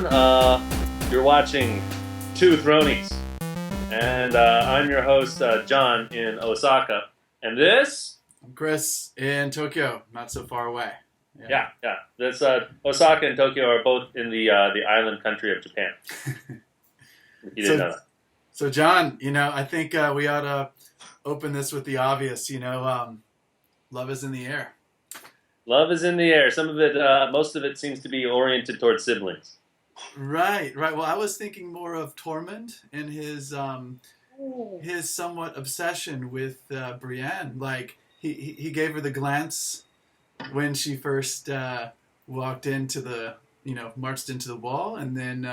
everyone. You're watching Two Throneys, and I'm your host, John, in Osaka. And this? I'm Kris in Tokyo, not so far away. Yeah. This Osaka and Tokyo are both in the island country of Japan. You didn't know that. So, John, I think we ought to open this with the obvious. Love is in the air. Love is in the air. Some of it, most of it seems to be oriented towards siblings. Right. Well, I was thinking more of Tormund and his somewhat obsession with Brienne. Like he gave her the glance when she first walked into the, marched into the wall, and then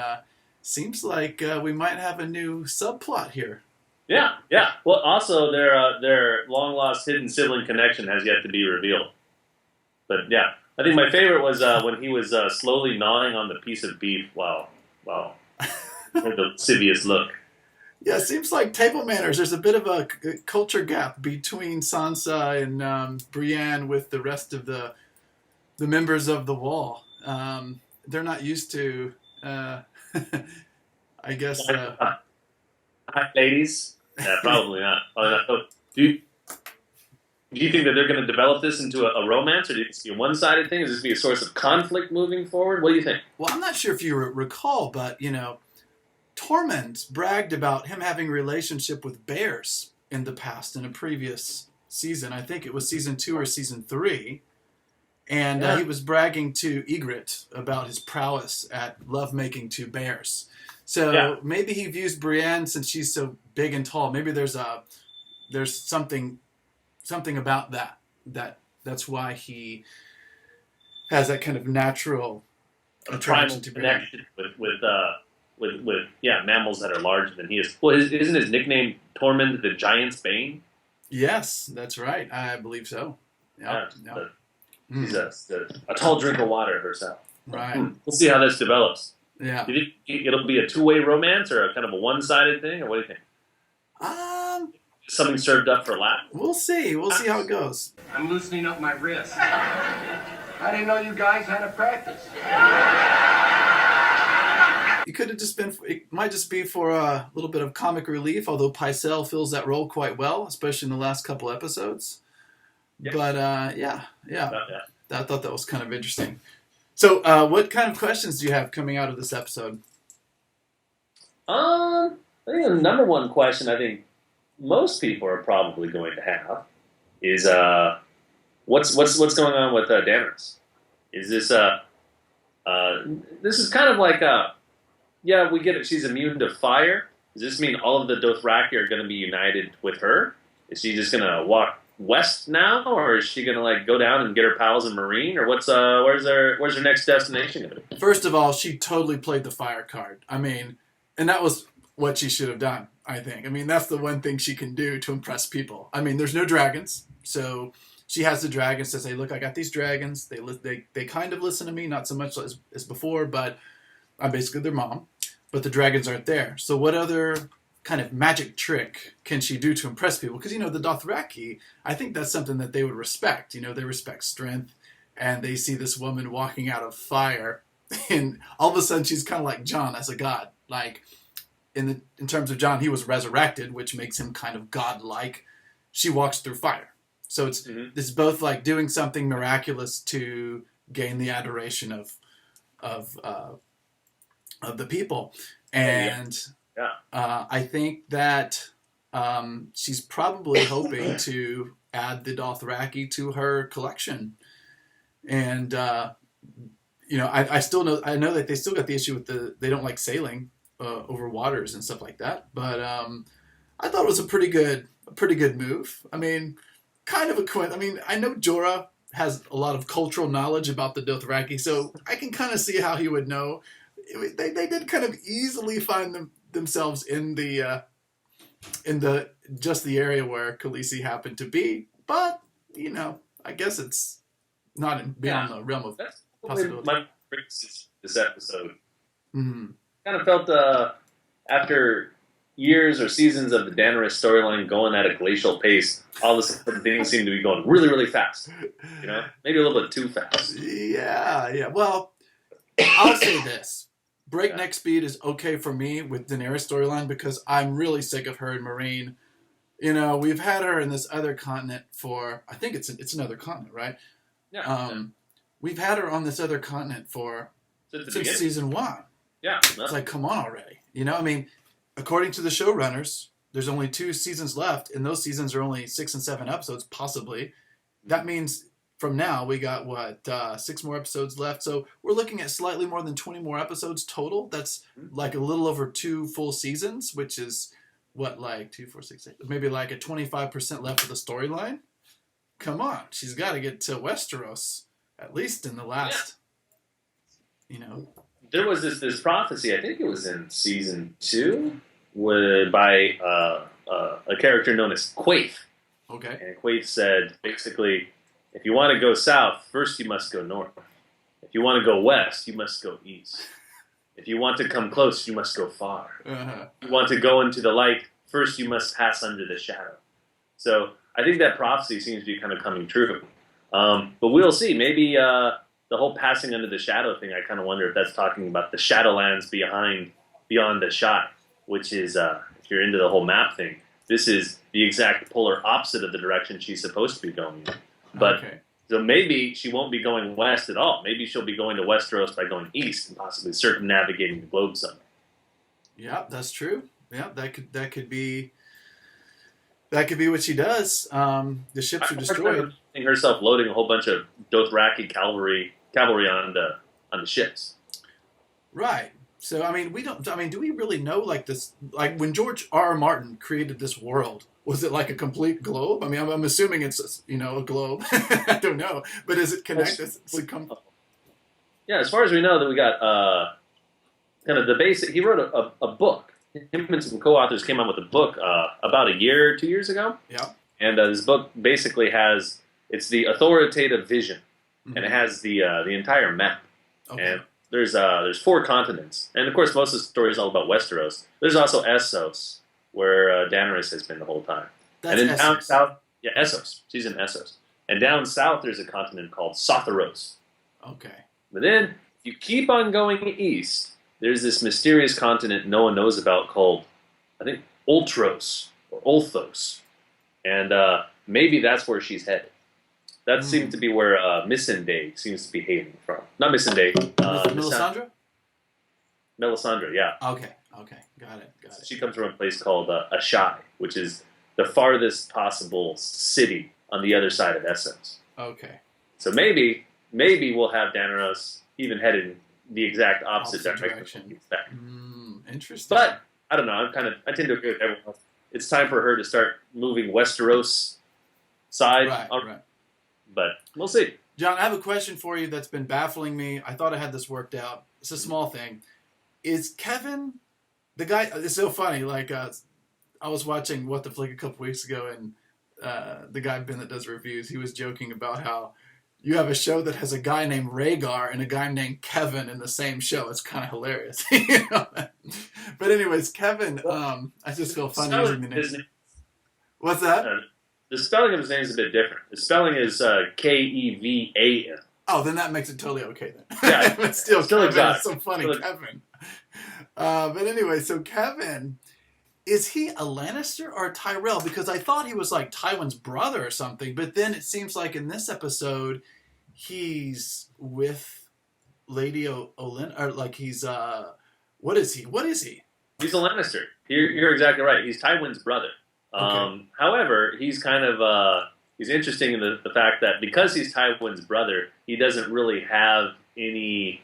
seems like we might have a new subplot here. Yeah. Well, also their long lost hidden sibling connection has yet to be revealed. But yeah, I think my favorite was when he was slowly gnawing on the piece of beef while with the lascivious look. Yeah, it seems like table manners. There's a bit of a culture gap between Sansa and Brienne with the rest of the members of the Wall. They're not used to, I guess. Hi, ladies. Yeah, probably not. Do you think that they're going to develop this into a romance, or do you think it's going to be a one-sided thing? Is this going to be a source of conflict moving forward? What do you think? Well, I'm not sure if you recall, but, Tormund bragged about him having a relationship with bears in the past in a previous season. I think it was season 2 or season 3. And he was bragging to Ygritte about his prowess at lovemaking to bears. So maybe he views Brienne, since she's so big and tall, maybe there's something about that's why he has that kind of natural attraction to connection with mammals that are larger than he is. Well, isn't his nickname Tormund the Giant's Bane? Yes, that's right. I believe so. Yep. She's a tall drink of water herself. Right. We'll see how this develops. Yeah. Do you think it'll be a two-way romance or a kind of a one-sided thing, or what do you think? Something served up for laughs? We'll see. We'll see how it goes. I'm loosening up my wrist. I didn't know you guys had a practice. It could have just been. It might just be for a little bit of comic relief. Although Pycelle fills that role quite well, especially in the last couple episodes. Yeah. But I thought that was kind of interesting. So, what kind of questions do you have coming out of this episode? I think the number one question I think most people are probably going to have is what's going on with Daenerys? Is this this is kind of like we get it. She's immune to fire. Does this mean all of the Dothraki are going to be united with her? Is she just going to walk west now, or is she going to go down and get her pals in Marine, or where's her next destination going to be? First of all, she totally played the fire card. I mean, and that was what she should have done, I think. I mean, that's the one thing she can do to impress people. I mean, there's no dragons, so she has the dragons to say, look, I got these dragons. They kind of listen to me, not so much as before, but I'm basically their mom. But the dragons aren't there. So what other kind of magic trick can she do to impress people? Because, the Dothraki, I think that's something that they would respect. They respect strength, and they see this woman walking out of fire, and all of a sudden she's kind of like Jon as a god. Like, in terms of Jon, he was resurrected, which makes him kind of godlike. She walks through fire. So it's both like doing something miraculous to gain the adoration of the people. And I think that she's probably hoping to add the Dothraki to her collection. And I know that they still got the issue with they don't like sailing over waters and stuff like that. But I thought it was a pretty good move. I mean, kind of I know Jorah has a lot of cultural knowledge about the Dothraki, so I can kind of see how he would know. They did kind of easily find themselves in the area where Khaleesi happened to be, but I guess it's not beyond the realm of possibility. My criticism this episode. Mm-hmm. Kind of felt after years or seasons of the Daenerys storyline going at a glacial pace, all of a sudden things seem to be going really, really fast. Maybe a little bit too fast. Yeah. Well, I'll say this. breakneck speed is okay for me with Daenerys storyline because I'm really sick of her and Marine. You know, we've had her in this other continent for, I think it's another continent, right? Yeah. We've had her on this other continent for since season 1. Yeah. It's like, come on already. You know, I mean, according to the showrunners, there's only 2 seasons left, and those seasons are only 6 and 7 episodes, possibly. That means from now we got, 6 more episodes left. So we're looking at slightly more than 20 more episodes total. That's like a little over 2 full seasons, which is like 2, 4, 6, 8, maybe like a 25% left of the storyline. Come on, she's got to get to Westeros, at least in the last, you know. There was this prophecy, I think it was in season 2, by a character known as Quaithe. Okay. And Quaithe said, basically, if you want to go south, first you must go north. If you want to go west, you must go east. If you want to come close, you must go far. Uh-huh. If you want to go into the light, first you must pass under the shadow. So I think that prophecy seems to be kind of coming true. But we'll see. Maybe the whole passing under the shadow thing, I kind of wonder if that's talking about the Shadowlands beyond the shot, which is, if you're into the whole map thing, this is the exact polar opposite of the direction she's supposed to be going in. But so maybe she won't be going west at all. Maybe she'll be going to Westeros by going east and possibly circumnavigating the globe somewhere. Yeah, that's true. Yeah, that could be what she does. The ships are destroyed. Herself loading a whole bunch of Dothraki cavalry on the ships. Right. So I mean, do we really know like this? Like when George R. Martin created this world, was it like a complete globe? I mean, I'm assuming it's a globe. I don't know, but is it connected? Yeah, as far as we know, that we got kind of the basic. He wrote a book. Him and some co-authors came out with a book about 2 years ago. Yeah. And this book basically it's the authoritative vision, and it has the entire map. Okay. And there's 4 continents, and of course most of the story is all about Westeros. There's also Essos, where Daenerys has been the whole time. That's and then down south, Essos. She's in Essos. And down south, there's a continent called Sotheros. Okay. But then you keep on going east. There's this mysterious continent no one knows about called, I think, Ultros or Ulthos, and maybe that's where she's headed. That seems to be where Missandei seems to be hailing from. Not Missandei. Melisandre? Melisandre, yeah. Okay, got it. She comes from a place called Ashai, which is the farthest possible city on the other side of Essos. Okay. So maybe we'll have Daenerys even headed the exact opposite direction. Interesting. But I don't know. I tend to agree with everyone else. It's time for her to start moving Westeros side. Right. But we'll see. John, I have a question for you that's been baffling me. I thought I had this worked out. It's a small thing. Is Kevin the guy? It's so funny. Like I was watching What the Flick a couple weeks ago, and the guy Ben that does reviews, he was joking about how you have a show that has a guy named Rhaegar and a guy named Kevin in the same show. It's kind of hilarious. You know? But anyways, Kevin, I just feel funny using the name. What's that? The spelling of his name is a bit different. The spelling is Kevan. Oh, then that makes it totally okay then. Yeah, but still Kevin is so funny, still Kevin. But anyway, so Kevin, is he a Lannister or a Tyrell? Because I thought he was like Tywin's brother or something, but then it seems like in this episode, he's with Lady Olenna, or like he's, what is he? He's a Lannister. You're exactly right. He's Tywin's brother. Okay. However, he's kind of, he's interesting in the fact that because he's Tywin's brother, he doesn't really have any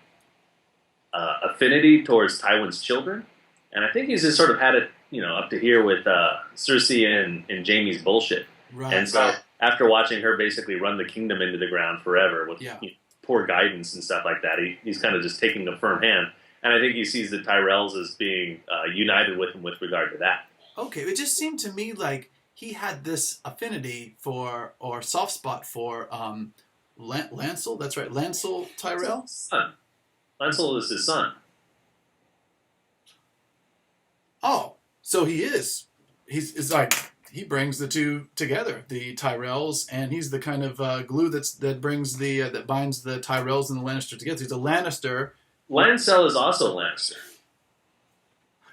affinity towards Tywin's children. And I think he's just sort of had it, up to here with Cersei and Jaime's bullshit. Right. And so after watching her basically run the kingdom into the ground forever with poor guidance and stuff like that, he's kind of just taking a firm hand. And I think he sees the Tyrells as being united with him with regard to that. Okay, it just seemed to me like he had this affinity for, or soft spot for, Lancel. That's right, Lancel Tyrell. Son. Lancel is his son. Oh, so he is. It's like he brings the two together, the Tyrells, and he's the kind of glue that binds the Tyrells and the Lannister together. He's a Lannister. Lancel is also Lannister.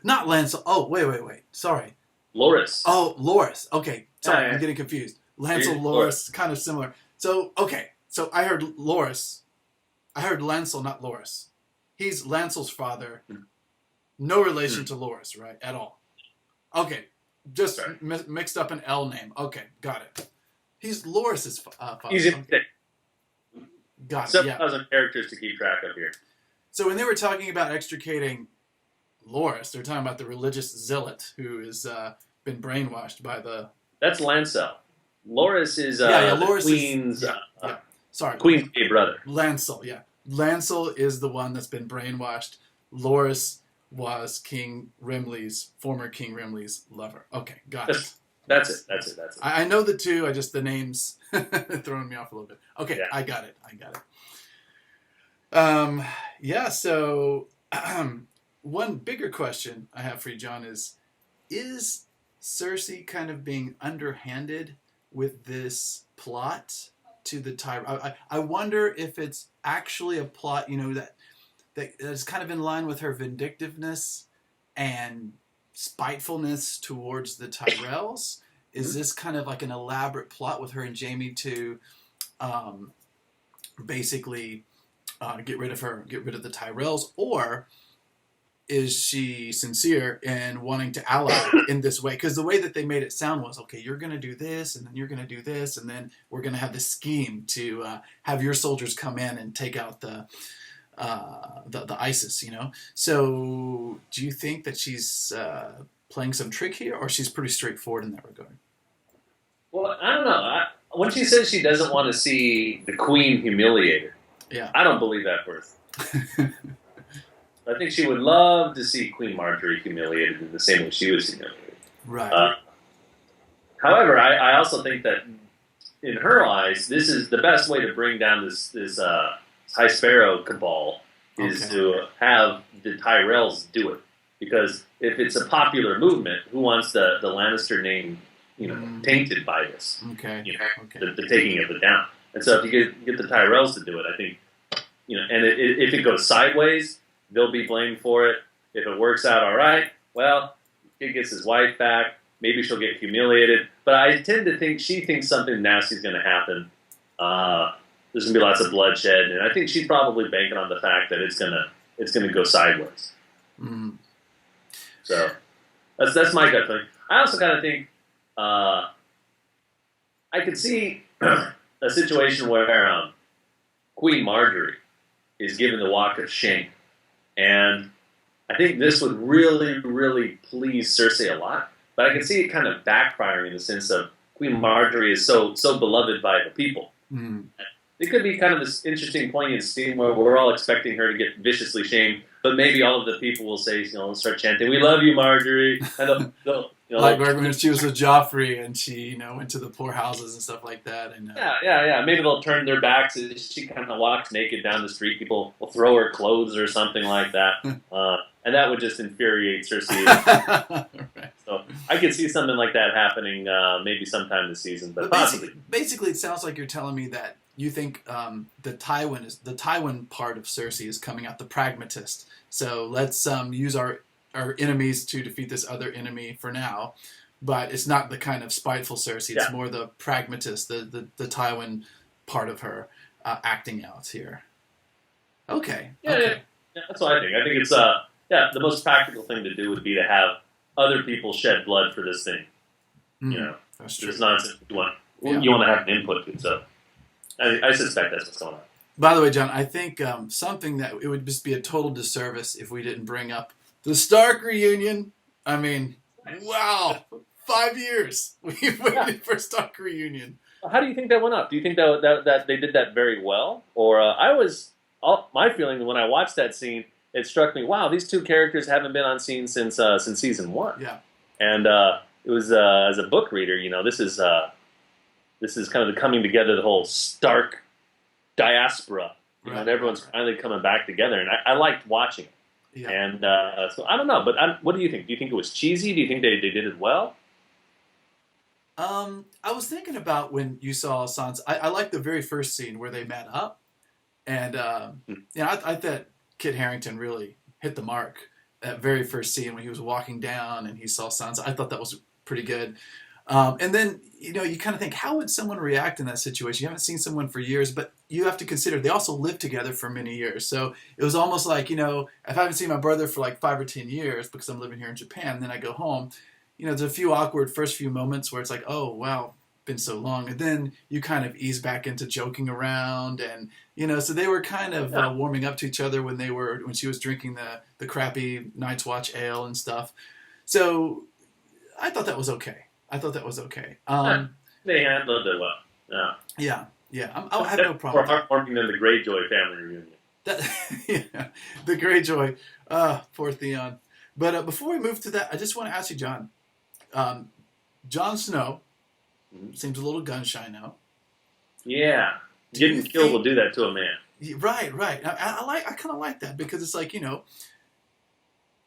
Not Lancel. Oh, wait. Sorry. Loras. Oh, Loras. Okay. Sorry, Yeah. I'm getting confused. Lancel, Loras. Loras, kind of similar. So, okay. So I heard Loras. I heard Lancel, not Loras. He's Lancel's father. No relation to Loras, right? At all. Okay. Just mixed up an L name. Okay. Got it. He's Loras' father. Easy to okay. Got it. 7,000 characters to keep track of here. So when they were talking about extricating Loras, they're talking about the religious zealot who has been brainwashed by the... That's Lancel. Loras is Loras the Queen's... Sorry. Queen's gay brother. Lancel, yeah. Lancel is the one that's been brainwashed. Loras was former King Rimley's lover. Okay, got it. That's it. I know the two, the names throwing me off a little bit. Okay, yeah. I got it. So one bigger question I have for you, John, is Cersei kind of being underhanded with this plot to the Tyrell? I wonder if it's actually a plot, that is kind of in line with her vindictiveness and spitefulness towards the Tyrells. Is this kind of like an elaborate plot with her and Jaime to basically get rid of the Tyrells, or is she sincere in wanting to ally in this way? Because the way that they made it sound was, okay, you're going to do this, and then you're going to do this, and then we're going to have this scheme to have your soldiers come in and take out the ISIS, So do you think that she's playing some trick here, or she's pretty straightforward in that regard? Well, I don't know. When she says she doesn't want to see the Queen humiliated, I don't believe that first. I think she would love to see Queen Marjorie humiliated in the same way she was humiliated. Right. However, I also think that in her eyes, this is the best way to bring down this High Sparrow cabal is to have the Tyrells do it. Because if it's a popular movement, who wants the Lannister name, tainted by this? The taking of it down. And so if you get the Tyrells to do it, I think, and if it goes sideways, they'll be blamed for it. If it works out all right, well, he gets his wife back. Maybe she'll get humiliated. But I tend to think she thinks something nasty is going to happen. There's going to be lots of bloodshed, and I think she's probably banking on the fact that it's going to go sideways. Mm. So that's my gut feeling. I also kind of think I could see a situation where Queen Marjorie is given the walk of shame, and I think this would really, really please Cersei a lot. But I can see it kind of backfiring in the sense of Queen Marjorie is so beloved by the people. Mm. It could be kind of this interesting, poignant scene where we're all expecting her to get viciously shamed, but maybe all of the people will say, start chanting, "We love you, Marjorie." And like when she was with Joffrey and she, went to the poorhouses and stuff like that. And yeah. Maybe they'll turn their backs as she kind of walks naked down the street. People will throw her clothes or something like that, and that would just infuriate Cersei. Right. So I could see something like that happening maybe sometime this season, but possibly. Basically, it sounds like you're telling me that you think the Tywin part of Cersei is coming out, the pragmatist. So let's use our enemies to defeat this other enemy for now, but it's not the kind of spiteful Cersei. It's more the pragmatist, the Tywin part of her acting out here. Okay. Yeah, that's what I think. I think it's the most practical thing to do would be to have other people shed blood for this thing. That's true. It's nonsense. You want to have an input to it. So I suspect that's what's going on. By the way, John, I think something that it would just be a total disservice if we didn't bring up the Stark reunion. I mean, wow, 5 years we've waited for Stark reunion. How do you think that went up? Do you think that they did that very well, or my feeling when I watched that scene, it struck me, wow, these two characters haven't been on scene since season 1. Yeah, and it was as a book reader, this is kind of the coming together, the whole Stark diaspora, and everyone's finally coming back together, and I liked watching it. Yeah. And so I don't know, but what do you think? Do you think it was cheesy? Do you think they did it well? I was thinking about when you saw Sansa. I liked the very first scene where they met up, and I thought Kit Harington really hit the mark that very first scene when he was walking down and he saw Sansa. I thought that was pretty good. And then, you kind of think, how would someone react in that situation? You haven't seen someone for years, but you have to consider they also lived together for many years. So it was almost like, if I haven't seen my brother for like 5 or 10 years because I'm living here in Japan, then I go home, there's a few awkward first few moments where it's like, oh, wow, been so long. And then you kind of ease back into joking around. And, so they were kind of warming up to each other when she was drinking the crappy Night's Watch ale and stuff. So I thought that was okay. They handled it well. Yeah. I have no problem. More heartwarming than the Greyjoy family reunion. The Greyjoy. Poor Theon. But before we move to that, I just want to ask you, John. Jon Snow seems a little gun shy now. Yeah. Getting killed will do that to a man. Right. I kind of like that because it's like,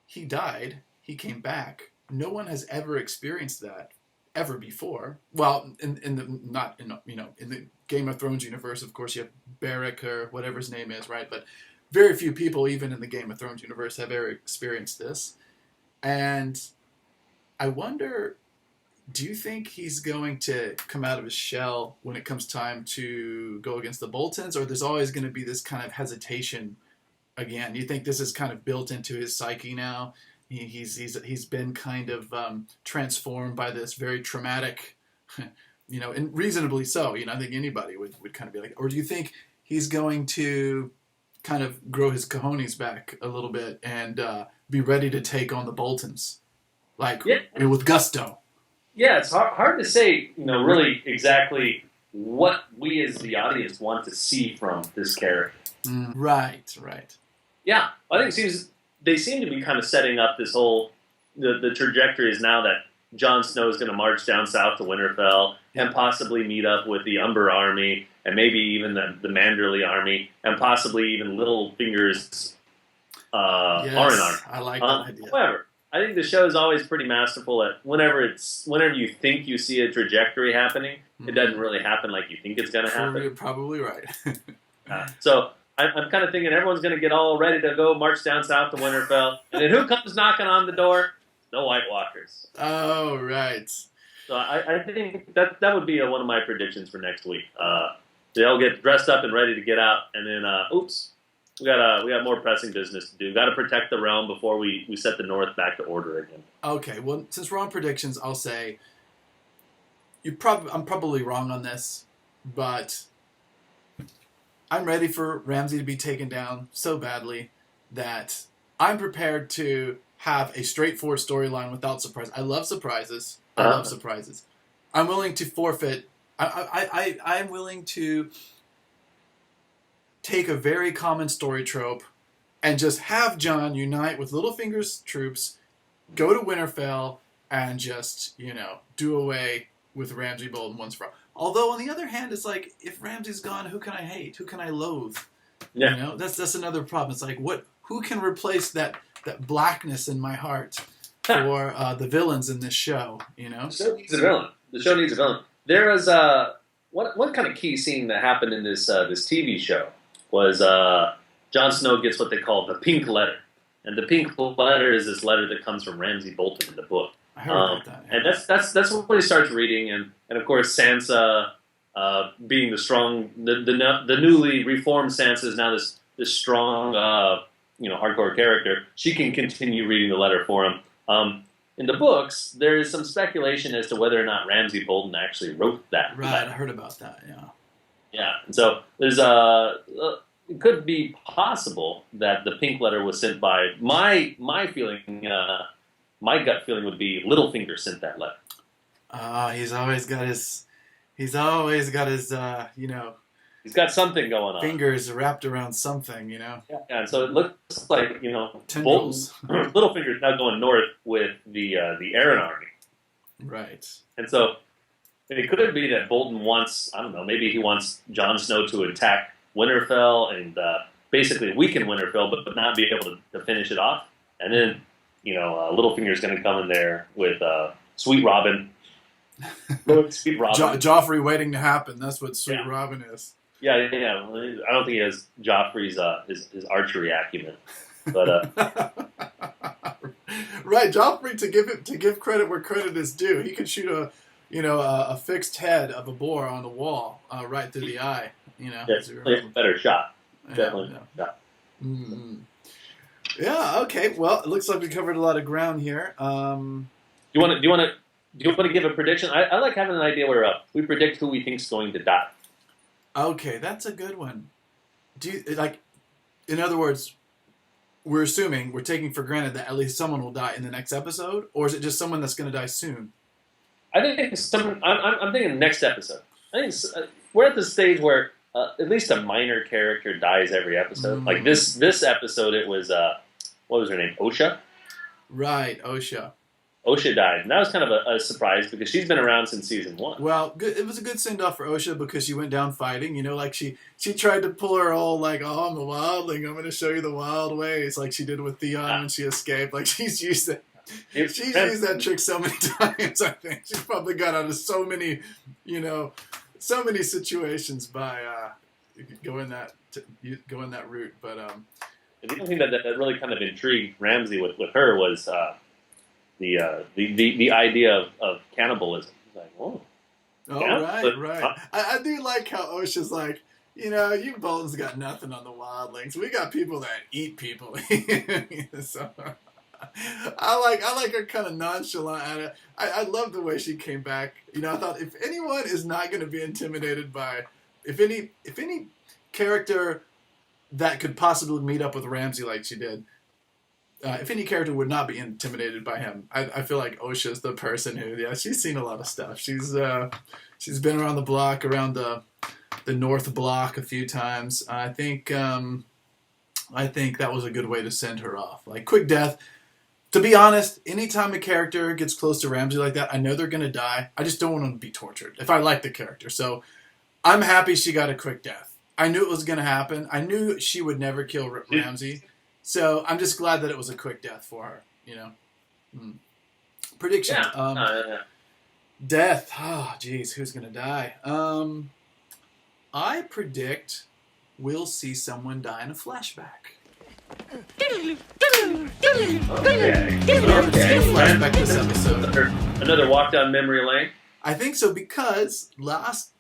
he died, he came back. No one has ever experienced that ever before. Well, in the Game of Thrones universe, of course, you have Beric or whatever his name is, right? But very few people, even in the Game of Thrones universe, have ever experienced this. And I wonder, do you think he's going to come out of his shell when it comes time to go against the Boltons, or there's always going to be this kind of hesitation again? Do you think this is kind of built into his psyche now? He's been kind of transformed by this very traumatic, and reasonably so. I think anybody would kind of be like, or do you think he's going to kind of grow his cojones back a little bit and be ready to take on the Boltons, with gusto? Yeah, it's hard to say, really exactly what we as the audience want to see from this character. Right. Yeah, I think they seem to be kind of setting up this whole the trajectory is now that Jon Snow is going to march down south to Winterfell and possibly meet up with the Umber army and maybe even the Manderley army and possibly even Littlefinger's Arryn army. I like that idea. However, I think the show is always pretty masterful at whenever you think you see a trajectory happening, it doesn't really happen like you think it's going to happen. You're probably right. So I'm kind of thinking everyone's going to get all ready to go march down south to Winterfell. And then who comes knocking on the door? The White Walkers. Oh, right. So I think that would be one of my predictions for next week. They'll get dressed up and ready to get out. And then, we got more pressing business to do. Got to protect the realm before we set the North back to order again. Okay, well, since we're on predictions, I'll say I'm probably wrong on this, but I'm ready for Ramsay to be taken down so badly that I'm prepared to have a straightforward storyline without surprise. I love surprises. I'm willing to forfeit. I'm willing to take a very common story trope and just have Jon unite with Littlefinger's troops, go to Winterfell, and just, do away with Ramsay Bolton once for all. Although, on the other hand, it's like, if Ramsay's gone, who can I hate? Who can I loathe? Yeah. That's another problem. It's like, who can replace that blackness in my heart for the villains in this show, The show needs a villain. There was one kind of key scene that happened in this TV show was Jon Snow gets what they call the pink letter. And the pink letter is this letter that comes from Ramsay Bolton in the book. I heard about that. Yeah. And that's what he starts reading, and of course Sansa, being the newly reformed Sansa is now this strong, hardcore character. She can continue reading the letter for him. In the books, there is some speculation as to whether or not Ramsay Bolton actually wrote that. Right, letter. I heard about that. Yeah. Yeah, and so there's it could be possible that the pink letter was sent by my feeling. My gut feeling would be Littlefinger sent that letter. He's always got his He's He's got something going on. Fingers wrapped around something, Yeah, and so it looks like, tendrils. Littlefinger's now going north with the Arryn army. Right. And so it could be that Bolton wants, I don't know, maybe he wants Jon Snow to attack Winterfell and basically weaken Winterfell, but not be able to finish it off. And then, Littlefinger's going to come in there with Sweet Robin. Sweet Robin. Joffrey waiting to happen. That's what Sweet Robin is. Yeah. I don't think he has Joffrey's his archery acumen, but right. Joffrey, to give credit where credit is due, he could shoot a fixed head of a boar on the wall right through the eye. It's a better shot. Definitely. Yeah. Mm-hmm. Yeah. Okay. Well, it looks like we covered a lot of ground here. Do you want to give a prediction? I like having an idea where we predict who we think's going to die. Okay, that's a good one. Do you like? In other words, we're taking for granted that at least someone will die in the next episode, or is it just someone that's going to die soon? I think I'm thinking next episode. I think we're at the stage where at least a minor character dies every episode. Like this episode, it was what was her name? Osha. Right, Osha. Osha died, and that was kind of a surprise because she's been around since season 1. Well, good, it was a good send-off for Osha because she went down fighting. Like she tried to pull her whole like, oh, I'm a wildling, I'm going to show you the wild ways, like she did with Theon when she escaped. Like she's used that. She's used that trick so many times. I think she's probably got out of so many situations by going that route. But the only thing that really kind of intrigued Ramsay with her was the idea of cannibalism. It's like, whoa. Oh, right. I do like how Osha's like, you Bolton's got nothing on the wildlings. We got people that eat people. So I like her kind of nonchalant at it. I love the way she came back. I thought if anyone is not going to be intimidated by, if any character that could possibly meet up with Ramsay like she did, if any character would not be intimidated by him, I feel like Osha's the person who, she's seen a lot of stuff. She's been around the block, around the North Block a few times. I think that was a good way to send her off. Like quick death. To be honest, anytime a character gets close to Ramsay like that, I know they're going to die. I just don't want them to be tortured if I like the character. So I'm happy she got a quick death. I knew it was going to happen. I knew she would never kill Ramsay. So I'm just glad that it was a quick death for her, Prediction. Yeah. Death. Oh, geez, who's going to die? I predict we'll see someone die in a flashback. Okay. Flashback this episode. Another walk down memory lane. I think so because last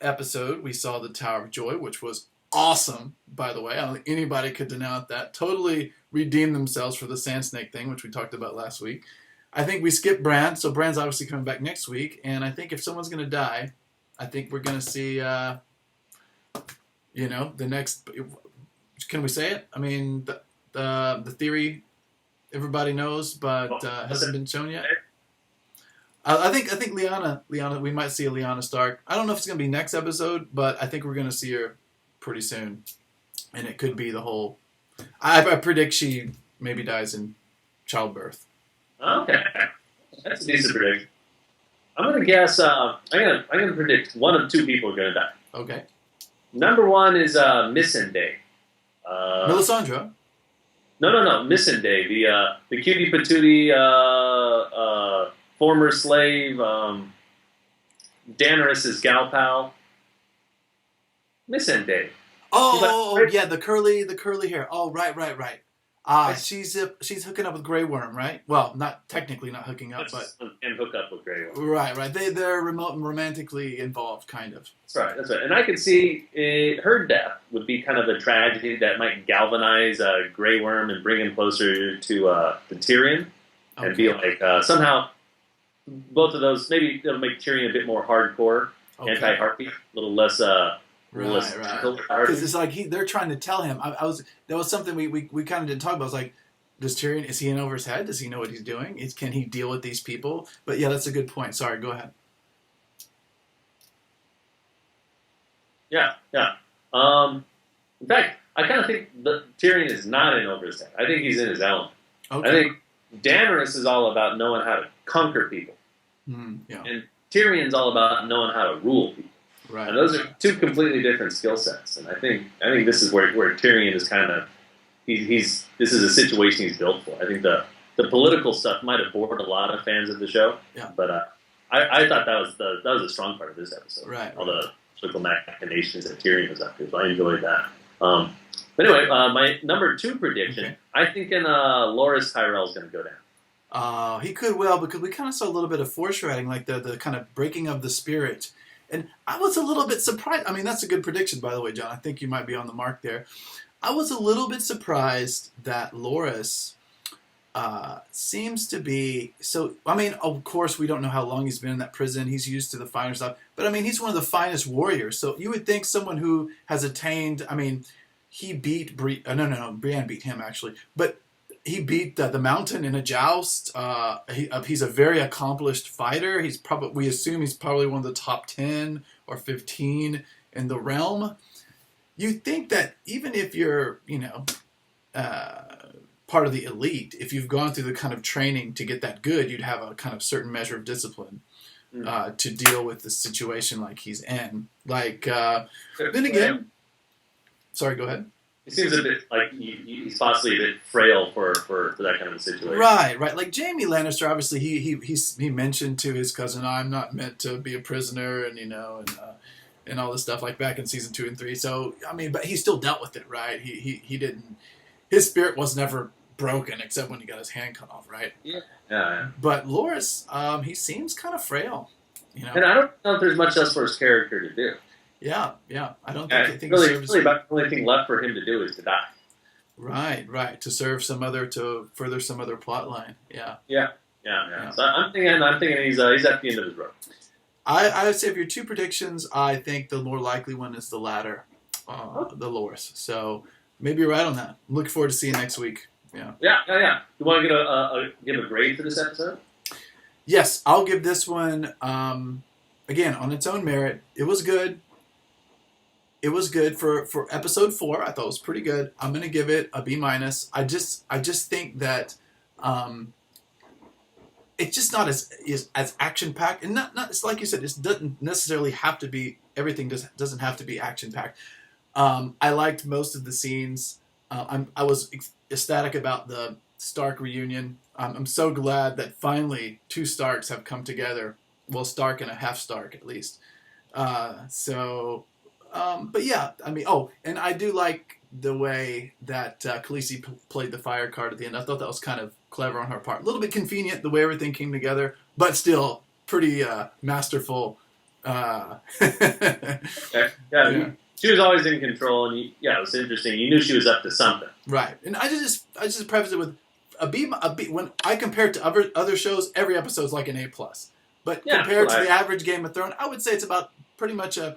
episode we saw the Tower of Joy, which was awesome, by the way. I don't think anybody could deny that. Totally redeemed themselves for the Sand Snake thing, which we talked about last week. I think we skipped Bran, so Bran's obviously coming back next week. And I think if someone's going to die, I think we're going to see, the next... Can we say it? I mean, the theory everybody knows, but hasn't been shown yet. I think Lyanna, we might see a Lyanna Stark. I don't know if it's going to be next episode, but I think we're going to see her pretty soon. And it could be the whole... I predict she maybe dies in childbirth. Okay. That's a decent prediction. I'm going to guess... I'm going to predict one of two people are going to die. Okay. Number one is Missandei. Melisandre? No. Missandei. The cutie patootie former slave, Daenerys' gal pal. Missandei. The curly hair. Oh, right. She's hooking up with Grey Worm, right? Well, not technically not hooking up, but and hook up with Grey Worm. Right. They're romantically involved, kind of. That's right. And I could see her death would be kind of a tragedy that might galvanize Grey Worm and bring him closer to Tyrion, and be like somehow both of those, maybe it'll make Tyrion a bit more hardcore, anti-Harpy, a little less. Right. Because it's like they're trying to tell him. That was something we kind of didn't talk about. I was like, does Tyrion, is he in over his head? Does he know what he's doing? Can he deal with these people? But yeah, that's a good point. Sorry, go ahead. Yeah. In fact, I kind of think Tyrion is not in over his head. I think he's in his element. Okay. I think Daenerys is all about knowing how to conquer people. And Tyrion's all about knowing how to rule people. Right. And those are two completely different skill sets. And I think this is where Tyrion is kind of this is a situation he's built for. I think the political stuff might have bored a lot of fans of the show. Yeah. But I thought that was a strong part of this episode. Right. All the political machinations that Tyrion was up to. So I enjoyed that. But anyway, my number 2 prediction, I think Loras Tyrell's going to go down. He could well, because we kind of saw a little bit of foreshadowing, like the kind of breaking of the spirit. And I was a little bit surprised. I mean, that's a good prediction, by the way, John. I think you might be on the mark there. I was a little bit surprised that Loras seems to be so. I mean, of course, we don't know how long he's been in that prison. He's used to the finer stuff, but I mean, he's one of the finest warriors. So you would think someone who has attained. I mean, he beat no, Brienne beat him actually, but he beat the mountain in a joust. He's a very accomplished fighter. We assume he's probably one of the top 10 or 15 in the realm. You think that even if you're, part of the elite, if you've gone through the kind of training to get that good, you'd have a kind of certain measure of discipline to deal with the situation like he's in. Like, then again, sorry, go ahead. He seems a bit like he's possibly a bit frail for that kind of a situation. Right. Like Jaime Lannister, obviously he mentioned to his cousin, "I'm not meant to be a prisoner," and all this stuff, like back in season 2 and 3. So I mean, but he still dealt with it, right? He didn't. His spirit was never broken except when he got his hand cut off, right? Yeah. But Loras, he seems kind of frail, And I don't know if there's much else for his character to do. Yeah. I don't think really about the only thing left for him to do is to die. Right. To further some other plot line. Yeah. So I'm thinking he's at the end of his rope. I would say of your two predictions, I think the more likely one is the latter, the Loras. So maybe you're right on that. I'm looking forward to seeing you next week. Yeah. You want to give a grade for this episode? Yes, I'll give this one again on its own merit. It was good. It was good for episode 4. I thought it was pretty good. I'm going to give it a B-. I just think that it's just not as action packed, and not it's like you said. It doesn't necessarily have to be everything. Doesn't have to be action packed. I liked most of the scenes. I was ecstatic about the Stark reunion. I'm so glad that finally 2 Starks have come together. Well, Stark and a half Stark at least. But yeah, I mean, and I do like the way that Khaleesi played the fire card at the end. I thought that was kind of clever on her part. A little bit convenient the way everything came together, but still pretty masterful. She was always in control, and it was interesting. You knew she was up to something, right? And I just preface it with a B. When I compare it to other shows, every episode is like an A+. But compared to the average Game of Thrones, I would say it's about pretty much an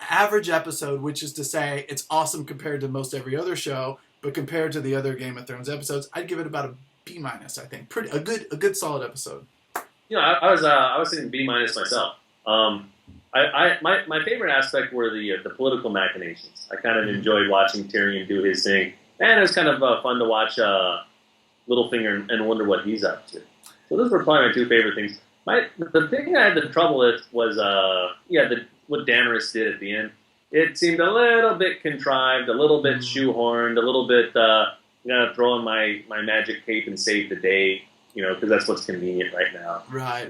average episode, which is to say it's awesome compared to most every other show, but compared to the other Game of Thrones episodes, I'd give it about a B-. I think a good solid episode. I was thinking B- myself. My favorite aspect were the political machinations. I kind of enjoyed watching Tyrion do his thing, and it was kind of fun to watch Littlefinger and wonder what he's up to. So those were probably my 2 favorite things. The thing I had the trouble with was what Daenerys did at the end. It seemed a little bit contrived, a little bit shoehorned, a little bit throw in my magic cape and save the day, because that's what's convenient right now. Right.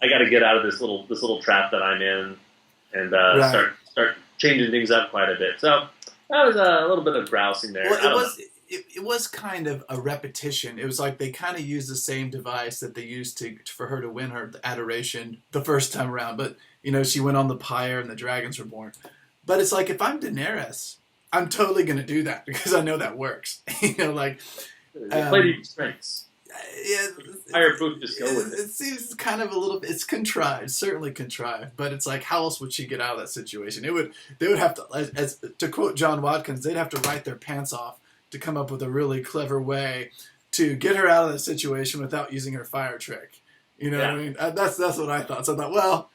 I got to get out of this little trap that I'm in and start changing things up quite a bit. So that was a little bit of grousing there. Well, it was kind of a repetition. It was like they kind of used the same device that they used for her to win her adoration the first time around. But, she went on the pyre and the dragons were born. But it's like, if I'm Daenerys, I'm totally going to do that because I know that works. Play to your strengths. Yeah, Fireproof, just go with it. It seems kind of it's contrived, certainly contrived, but it's like, how else would she get out of that situation? They would have to, as to quote John Watkins, they'd have to write their pants off to come up with a really clever way to get her out of that situation without using her fire trick. What I mean? That's what I thought. So I thought, well,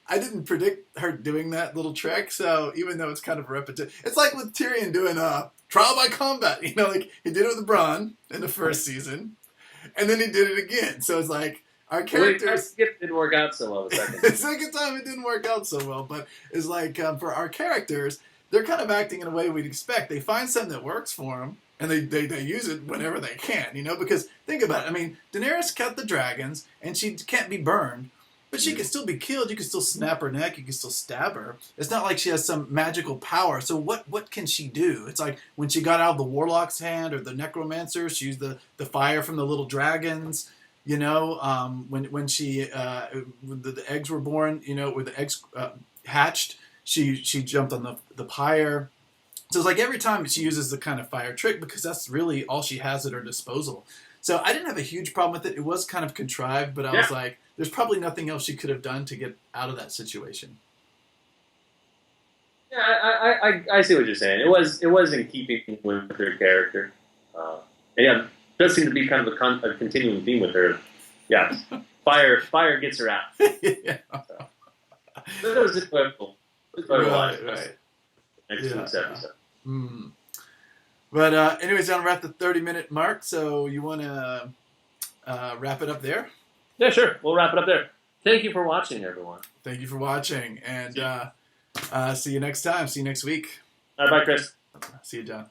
I didn't predict her doing that little trick, so even though it's kind of repetitive, it's like with Tyrion doing trial by combat. Like he did it with Bronn in the first season. And then he did it again. So it's like our characters. It didn't work out so well the second time. The second time it didn't work out so well. But it's like for our characters, they're kind of acting in a way we'd expect. They find something that works for them, and they use it whenever they can. Because think about it. I mean, Daenerys cut the dragons, and she can't be burned. But she can still be killed. You can still snap her neck. You can still stab her. It's not like she has some magical power. So what can she do? It's like when she got out of the warlock's hand or the necromancer, she used the fire from the little dragons. You know, when she when the eggs were born, you know, where the eggs hatched, she jumped on the pyre. So it's like every time she uses the kind of fire trick because that's really all she has at her disposal. So I didn't have a huge problem with it. It was kind of contrived, but I was like, there's probably nothing else she could have done to get out of that situation. Yeah, I see what you're saying. It was in keeping with her character. Yeah, it does seem to be kind of a continuing theme with her. Yeah, fire gets her out. Yeah. So, but it was just wonderful. Right. Next week's episode. Mm. But anyways, we're at the 30-minute mark, so you want to wrap it up there? Yeah, sure. We'll wrap it up there. Thank you for watching, everyone. Thank you for watching, and see you next time. See you next week. Bye, Kris. See you, John.